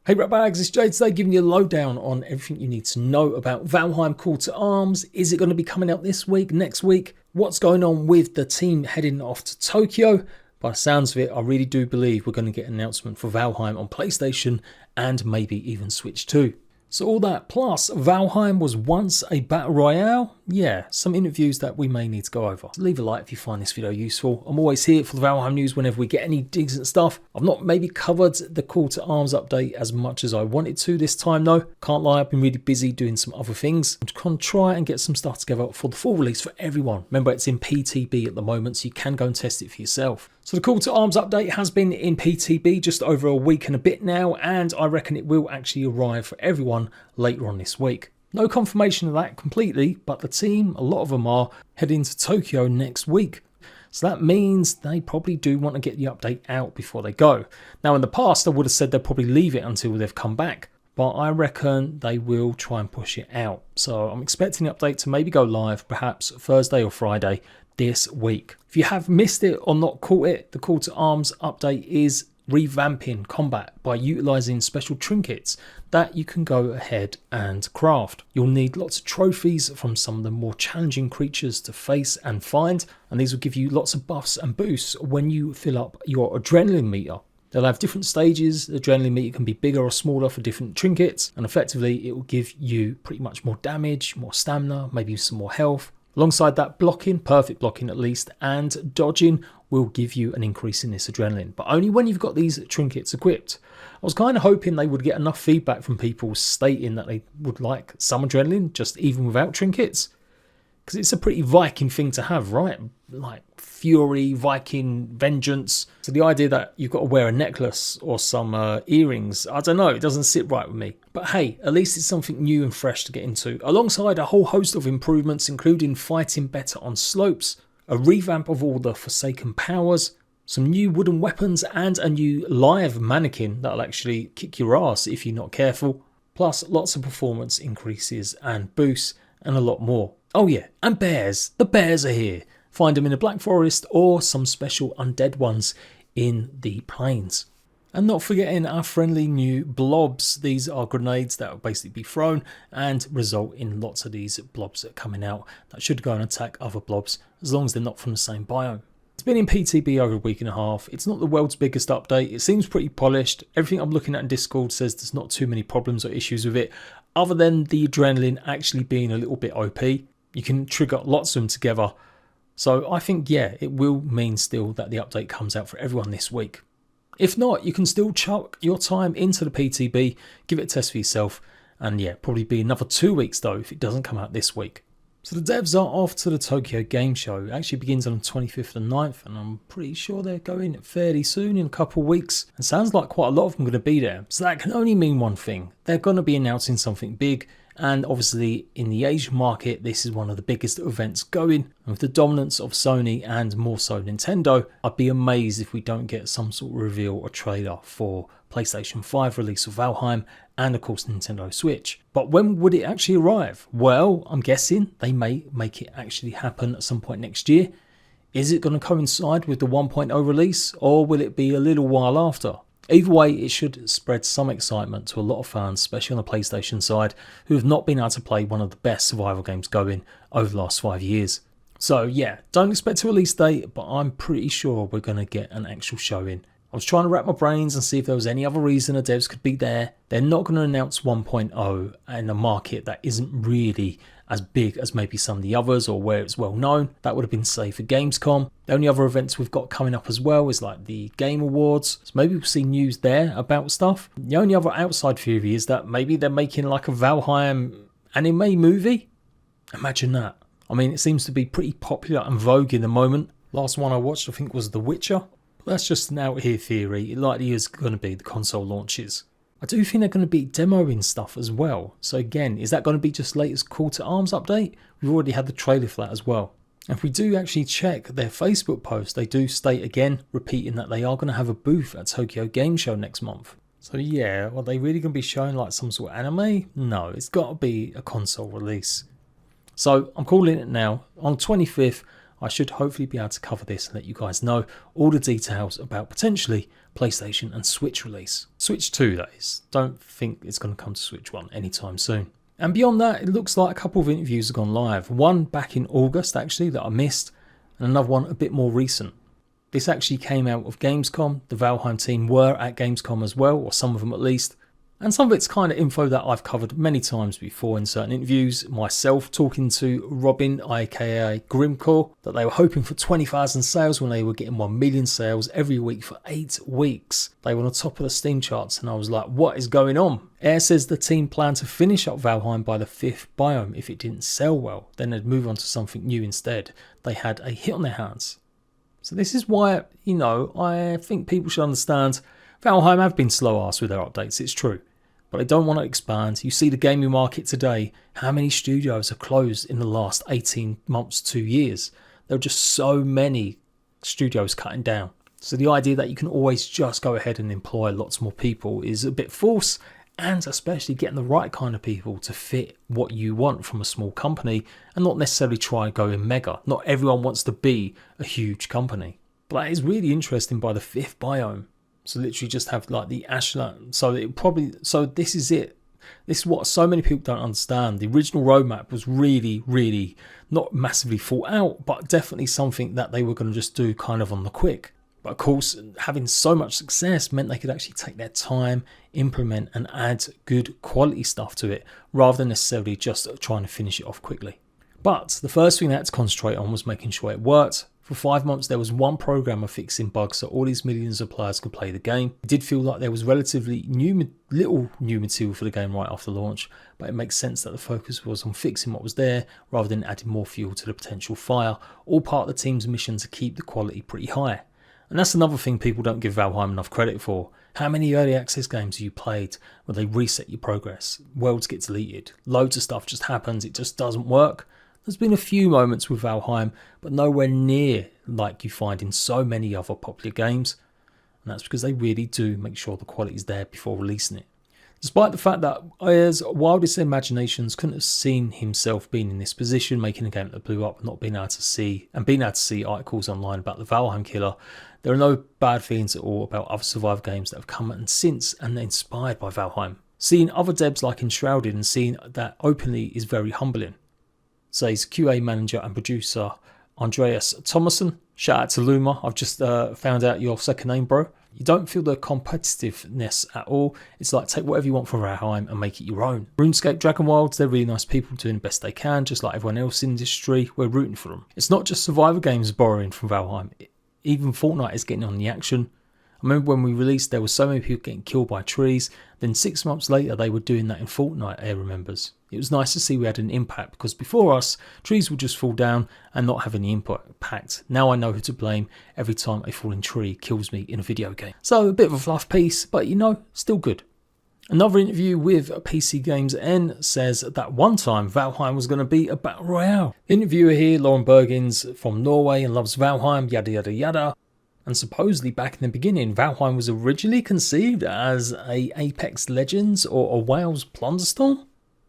Hey Ratbags, it's Jade today giving you a lowdown on everything you need to know about Valheim Call to Arms. Is it going to be coming out this week, next week? What's going on with the team heading off to Tokyo? By the sounds of it, I really do believe we're going to get an announcement for Valheim on PlayStation and maybe even Switch 2. So all that, plus Valheim was once a battle royale. Yeah, some interviews that we may need to go over. So leave a like if you find this video useful. I'm always here for the Valheim news whenever we get any decent stuff. I've not maybe covered the Call to Arms update as much as I wanted to this time though. Can't lie, I've been really busy doing some other things. I'm going to try and get some stuff together for the full release for everyone. Remember, it's in PTB at the moment, so you can go and test it for yourself. So the Call to Arms update has been in PTB just over a week and a bit now, and I reckon it will actually arrive for everyone later on this week. No confirmation of that completely, but the team, a lot of them are heading to Tokyo next week. So that means they probably do want to get the update out before they go. Now in the past I would have said they'll probably leave it until they've come back, but I reckon they will try and push it out. So I'm expecting the update to maybe go live perhaps Thursday or Friday this week. If you have missed it or not caught it, the Call to Arms update is revamping combat by utilizing special trinkets that you can go ahead and craft. You'll need lots of trophies from some of the more challenging creatures to face and find, and these will give you lots of buffs and boosts when you fill up your adrenaline meter. They'll have different stages. The adrenaline meter can be bigger or smaller for different trinkets, and effectively it will give you pretty much more damage, more stamina, maybe some more health. Alongside that, blocking, perfect blocking at least, and dodging will give you an increase in this adrenaline, but only when you've got these trinkets equipped. I was kind of hoping they would get enough feedback from people stating that they would like some adrenaline, just even without trinkets. Because it's a pretty Viking thing to have, right? Like fury, Viking, vengeance. So the idea that you've got to wear a necklace or some earrings, I don't know, it doesn't sit right with me. But hey, at least it's something new and fresh to get into, alongside a whole host of improvements, including fighting better on slopes, a revamp of all the Forsaken powers, some new wooden weapons, and a new live mannequin that'll actually kick your ass if you're not careful. Plus lots of performance increases and boosts and a lot more. Oh yeah, and bears. The bears are here. Find them in the Black Forest or some special undead ones in the plains. And not forgetting our friendly new blobs. These are grenades that will basically be thrown and result in lots of these blobs that are coming out that should go and attack other blobs as long as they're not from the same biome. It's been in PTB over a week and a half. It's not the world's biggest update. It seems pretty polished. Everything I'm looking at in Discord says there's not too many problems or issues with it, other than the adrenaline actually being a little bit OP. You can trigger lots of them together. So I think, yeah, it will mean still that the update comes out for everyone this week. If not, you can still chuck your time into the PTB, give it a test for yourself, and yeah, probably be another 2 weeks though if it doesn't come out this week. So the devs are off to the Tokyo Game Show. It actually begins on the 25th and 9th, and I'm pretty sure they're going fairly soon, in a couple of weeks. It sounds like quite a lot of them are going to be there. So that can only mean one thing. They're going to be announcing something big, and obviously in the Asian market, this is one of the biggest events going. And with the dominance of Sony and more so Nintendo, I'd be amazed if we don't get some sort of reveal or trailer for PlayStation 5 release of Valheim and of course Nintendo Switch. But when would it actually arrive? Well, I'm guessing they may make it actually happen at some point next year. Is it going to coincide with the 1.0 release, or will it be a little while after? Either way, it should spread some excitement to a lot of fans, especially on the PlayStation side, who have not been able to play one of the best survival games going over the last 5 years. So yeah, don't expect a release date, but I'm pretty sure we're going to get an actual showing. I was trying to wrap my brains and see if there was any other reason the devs could be there. They're not going to announce 1.0 in a market that isn't really as big as maybe some of the others, or where it's well known. That would have been safe for Gamescom. The only other events we've got coming up as well is like the Game Awards, so maybe we'll see news there about stuff. The only other outside theory is that maybe they're making like a Valheim anime movie. Imagine that. I mean, it seems to be pretty popular and vogue in the moment. Last one I watched I think was The Witcher. That's just an out here theory. It likely is going to be the console launches. I do think they're going to be demoing stuff as well. So again, is that going to be just latest Call to Arms update? We've already had the trailer for that as well. And if we do actually check their Facebook post, they do state again, repeating that they are going to have a booth at Tokyo Game Show next month. So yeah, are they really going to be showing like some sort of anime? No, it's got to be a console release. So I'm calling it now. On 25th, I should hopefully be able to cover this and let you guys know all the details about potentially PlayStation and Switch release. Switch 2 that is. Don't think it's going to come to Switch 1 anytime soon. And beyond that, it looks like a couple of interviews have gone live. One back in August actually that I missed, and another one a bit more recent. This actually came out of Gamescom. The Valheim team were at Gamescom as well, or some of them at least. And some of it's kind of info that I've covered many times before in certain interviews. Myself talking to Robin, aka Grimcore, that they were hoping for 20,000 sales when they were getting 1 million sales every week for 8 weeks. They were on the top of the Steam charts and I was like, what is going on? Air says the team planned to finish up Valheim by the 5th biome if it didn't sell well. Then they'd move on to something new instead. They had a hit on their hands. So this is why, I think people should understand Valheim have been slow-ass with their updates, it's true. But they don't want to expand. You see the gaming market today, how many studios are closed in the last 18 months, 2 years? There are just so many studios cutting down. So the idea that you can always just go ahead and employ lots more people is a bit false, and especially getting the right kind of people to fit what you want from a small company and not necessarily try and go in mega. Not everyone wants to be a huge company. But that is really interesting by the 5th biome. So literally just have like the ashland. So this is it. This is what so many people don't understand. The original roadmap was really, really not massively thought out, but definitely something that they were going to just do kind of on the quick. But of course, having so much success meant they could actually take their time, implement and add good quality stuff to it, rather than necessarily just trying to finish it off quickly. But the first thing they had to concentrate on was making sure it worked. For 5 months, there was one programmer fixing bugs so all these millions of players could play the game. It did feel like there was relatively little new material for the game right after launch, but it makes sense that the focus was on fixing what was there rather than adding more fuel to the potential fire, all part of the team's mission to keep the quality pretty high. And that's another thing people don't give Valheim enough credit for. How many early access games have you played where they reset your progress? Worlds get deleted. Loads of stuff just happens. It just doesn't work. There's been a few moments with Valheim, but nowhere near like you find in so many other popular games. And that's because they really do make sure the quality is there before releasing it. Despite the fact that Ayer's wildest imaginations couldn't have seen himself being in this position, making a game that blew up and not being able to see articles online about the Valheim killer, there are no bad feelings at all about other survival games that have come and since and inspired by Valheim. Seeing other devs like Enshrouded and seeing that openly is very humbling, says QA manager and producer Andreas Thomason. Shout out to Luma. I've just found out your second name, bro. You don't feel the competitiveness at all. It's like take whatever you want from Valheim and make it your own. RuneScape, Dragon Wilds, they're really nice people doing the best they can, just like everyone else in the industry. We're rooting for them. It's not just survivor games borrowing from Valheim. Even Fortnite is getting on the action. I remember when we released, there were so many people getting killed by trees. Then 6 months later, they were doing that in Fortnite, Air remembers. It was nice to see we had an impact because before us, trees would just fall down and not have any impact. Now I know who to blame every time a falling tree kills me in a video game. So a bit of a fluff piece, but still good. Another interview with PC Games N says that one time Valheim was going to be a battle royale. The interviewer here, Lauren Bergins from Norway and loves Valheim, yada yada yada. And supposedly back in the beginning, Valheim was originally conceived as a Apex Legends or a Wales Plunderstorm.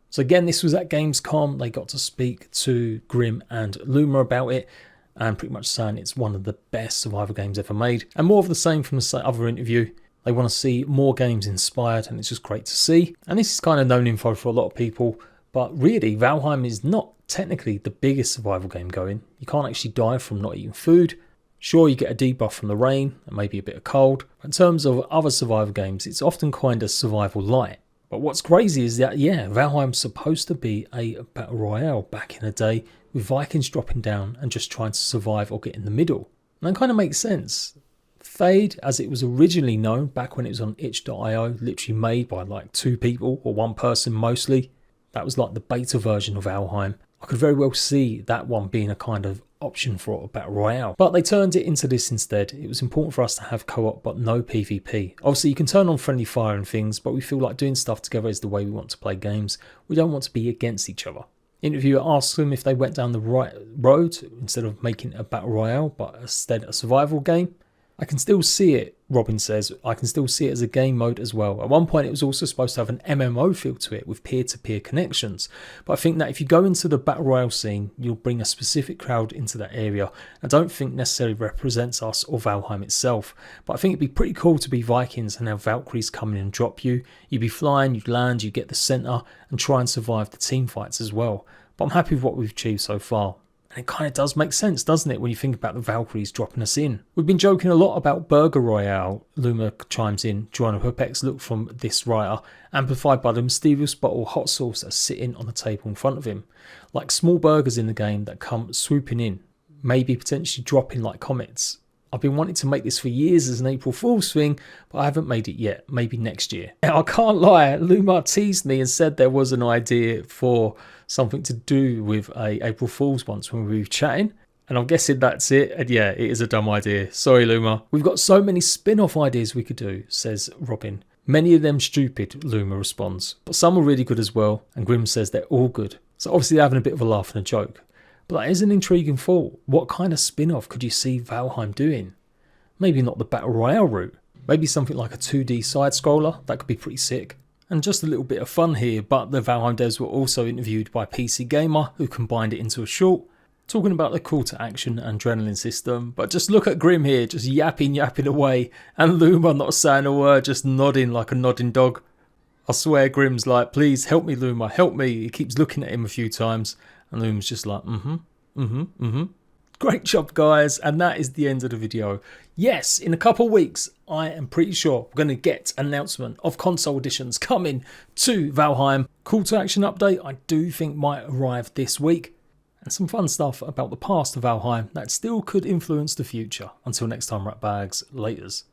So again, this was at Gamescom. They got to speak to Grim and Luma about it and pretty much saying it's one of the best survival games ever made. And more of the same from the other interview. They want to see more games inspired and it's just great to see. And this is kind of known info for a lot of people. But really, Valheim is not technically the biggest survival game going. You can't actually die from not eating food. Sure, you get a debuff from the rain and maybe a bit of cold. In terms of other survival games, it's often kind of survival light. But what's crazy is that, Valheim's supposed to be a battle royale back in the day with Vikings dropping down and just trying to survive or get in the middle. And that kind of makes sense. Fade, as it was originally known back when it was on itch.io, literally made by like 2 people or 1 person mostly. That was like the beta version of Valheim. I could very well see that one being a kind of option for a battle royale, but they turned it into this instead. It was important for us to have co-op but no PvP. Obviously you can turn on friendly fire and things, but we feel like doing stuff together is the way we want to play games. We don't want to be against each other. Interviewer asks them if they went down the right road instead of making a battle royale but instead a survival game. I can still see it, Robin says. I can still see it as a game mode as well. At one point it was also supposed to have an MMO feel to it with peer-to-peer connections. But I think that if you go into the Battle Royale scene, you'll bring a specific crowd into that area. I don't think necessarily represents us or Valheim itself. But I think it'd be pretty cool to be Vikings and have Valkyries come in and drop you. You'd be flying, you'd land, you'd get the centre and try and survive the team fights as well. But I'm happy with what we've achieved so far. And it kind of does make sense, doesn't it, when you think about the Valkyries dropping us in. We've been joking a lot about Burger Royale, Luma chimes in, drawing a Hupex look from this writer, amplified by the mysterious bottle of hot sauce that's sitting on the table in front of him. Like small burgers in the game that come swooping in, maybe potentially dropping like comets. I've been wanting to make this for years as an April Fool's thing, but I haven't made it yet, maybe next year. Now, I can't lie, Luma teased me and said there was an idea for something to do with a April Fool's once when we were chatting, and I'm guessing that's it. And yeah, it is a dumb idea. Sorry, Luma. We've got so many spin-off ideas we could do, says Robin. Many of them stupid, Luma responds, but some are really good as well, and Grim says they're all good. So obviously they're having a bit of a laugh and a joke. But that is an intriguing thought. What kind of spin-off could you see Valheim doing? Maybe not the Battle Royale route. Maybe something like a 2D side-scroller. That could be pretty sick. And just a little bit of fun here, but the Valheim devs were also interviewed by PC Gamer, who combined it into a short, talking about the call to action and adrenaline system. But just look at Grim here, just yapping away, and Luma not saying a word, just nodding like a nodding dog. I swear Grim's like, please help me Luma, help me. He keeps looking at him a few times. And Luma's just like, Great job, guys. And that is the end of the video. Yes, in a couple of weeks, I am pretty sure we're going to get an announcement of console editions coming to Valheim. Call to action update, I do think might arrive this week. And some fun stuff about the past of Valheim that still could influence the future. Until next time, Ratbags, laters.